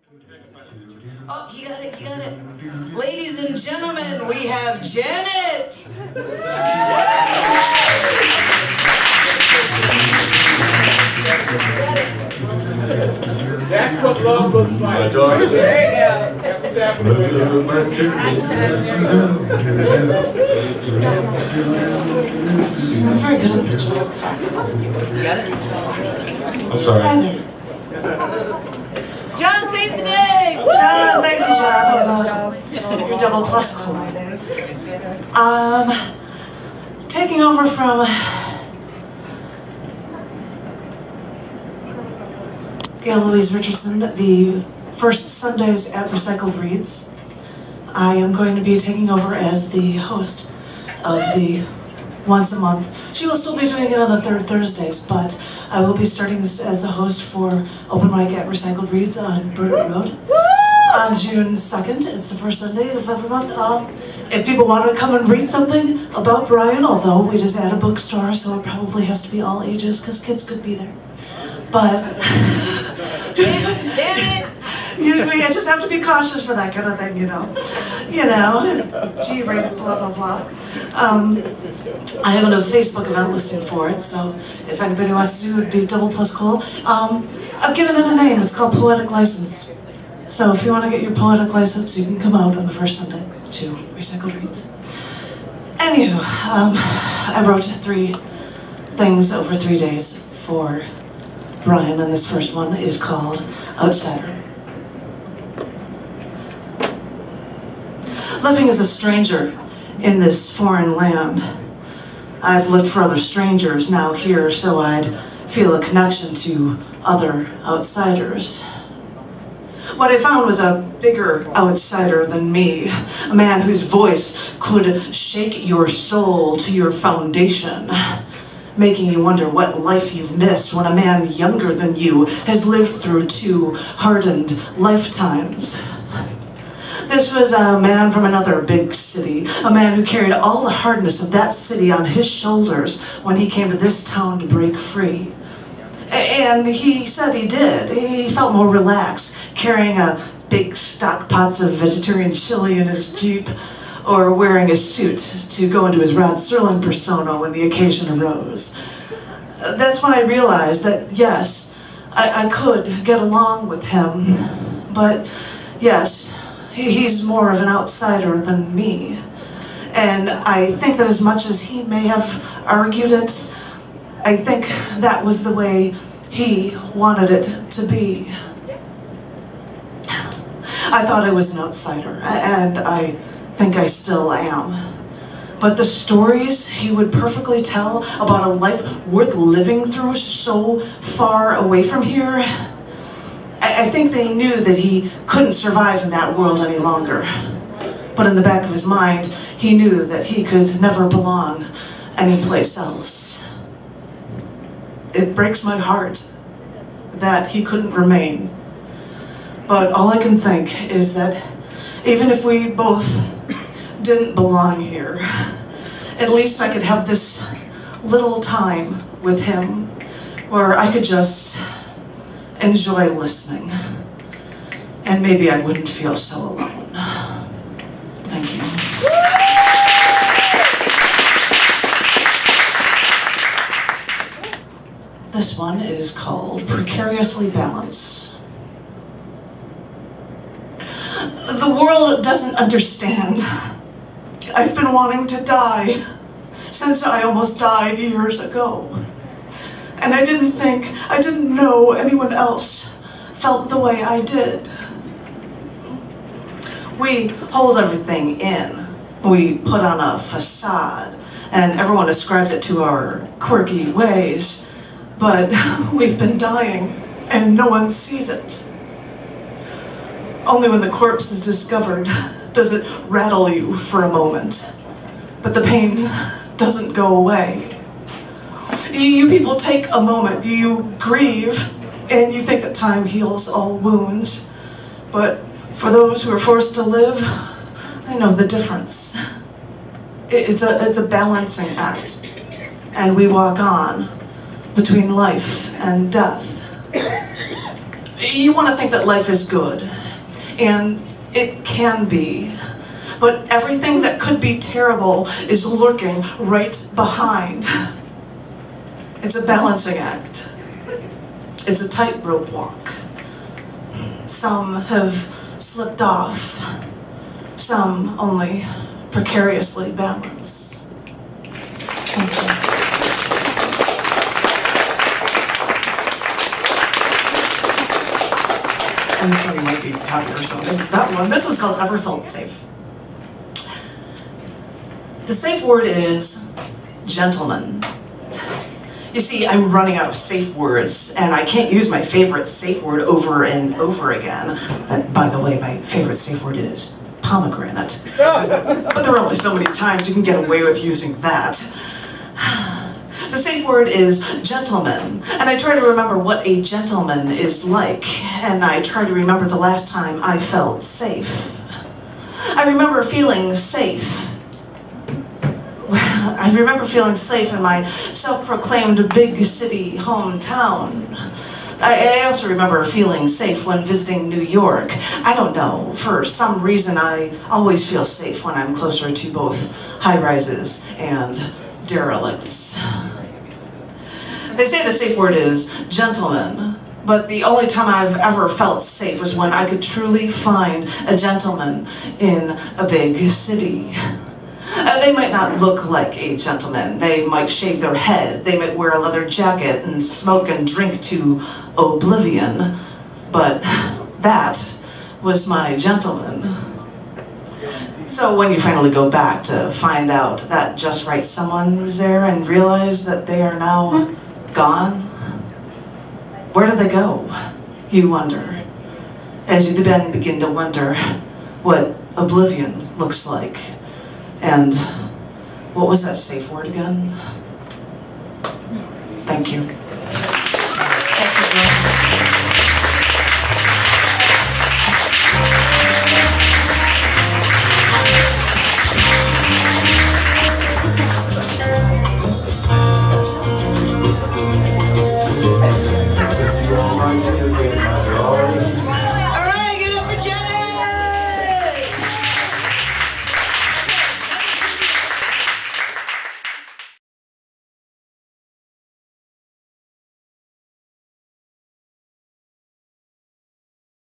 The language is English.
Oh, you got it, you got it. Ladies and gentlemen, we have Janet. That's what love looks like. There you I'm very good at the job. You got it? I'm sorry. John, save the day! John, thank you, John. That was awesome. You're double plus cool. Taking over from Gail Louise Richardson, the first Sundays at Recycled Reads. I am going to be taking over as the host of the once a month. She will still be doing it on the third Thursdays, but I will be starting this as a host for Open Mic at Recycled Reads on Burton Road on June 2nd. It's the first Sunday of every month. If people want to come and read something about Brian, although we just add a bookstore, so it probably has to be all ages because kids could be there. But I just have to be cautious for that kind of thing, you know, G-rated, blah, blah, blah. I have a Facebook event listing for it, so if anybody wants to do it, it'd be double plus cool. I've given it a name, it's called Poetic License. So if you want to get your poetic license, you can come out on the first Sunday to Recycled Reads. Anywho, I wrote 3 things over 3 days for Brian, and this first one is called Outsider. Living as a stranger in this foreign land, I've looked for other strangers now here so I'd feel a connection to other outsiders. What I found was a bigger outsider than me, a man whose voice could shake your soul to your foundation, making you wonder what life you've missed when a man younger than you has lived through 2 hardened lifetimes. This was a man from another big city, a man who carried all the hardness of that city on his shoulders when he came to this town to break free. And he said he did. He felt more relaxed, carrying a big stock pots of vegetarian chili in his Jeep, or wearing a suit to go into his Rod Serling persona when the occasion arose. That's when I realized that, yes, I could get along with him, but yes, he's more of an outsider than me. And I think that as much as he may have argued it, I think that was the way he wanted it to be. I thought I was an outsider, and I think I still am. But the stories he would perfectly tell about a life worth living through so far away from here, I think they knew that he couldn't survive in that world any longer. But in the back of his mind, he knew that he could never belong anyplace else. It breaks my heart that he couldn't remain. But all I can think is that even if we both didn't belong here, at least I could have this little time with him where I could just enjoy listening, and maybe I wouldn't feel so alone. Thank you. This one is called Precariously Balance. The world doesn't understand. I've been wanting to die since I almost died years ago. And I didn't know anyone else felt the way I did. We hold everything in. We put on a facade, and everyone ascribes it to our quirky ways. But we've been dying, and no one sees it. Only when the corpse is discovered does it rattle you for a moment. But the pain doesn't go away. You people take a moment, you grieve, and you think that time heals all wounds. But for those who are forced to live, I know the difference. It's a balancing act, and we walk on between life and death. You want to think that life is good, and it can be, but everything that could be terrible is lurking right behind. It's a balancing act. It's a tightrope walk. Some have slipped off, some only precariously balance. Thank you. And this one might be happy or something. That one, this one's called Ever Felt Safe. The safe word is gentleman. You see, I'm running out of safe words, and I can't use my favorite safe word over and over again. And by the way, my favorite safe word is pomegranate. But there are only so many times you can get away with using that. The safe word is gentleman, and I try to remember what a gentleman is like, and I try to remember the last time I felt safe. I remember feeling safe. I remember feeling safe in my self-proclaimed big city hometown. I also remember feeling safe when visiting New York. I don't know, for some reason I always feel safe when I'm closer to both high-rises and derelicts. They say the safe word is gentleman, but the only time I've ever felt safe was when I could truly find a gentleman in a big city. They might not look like a gentleman. They might shave their head. They might wear a leather jacket and smoke and drink to oblivion. But that was my gentleman. So when you finally go back to find out that just right someone was there and realize that they are now gone, where do they go? You wonder. As you then begin to wonder what oblivion looks like. And what was that safe word again? Thank you.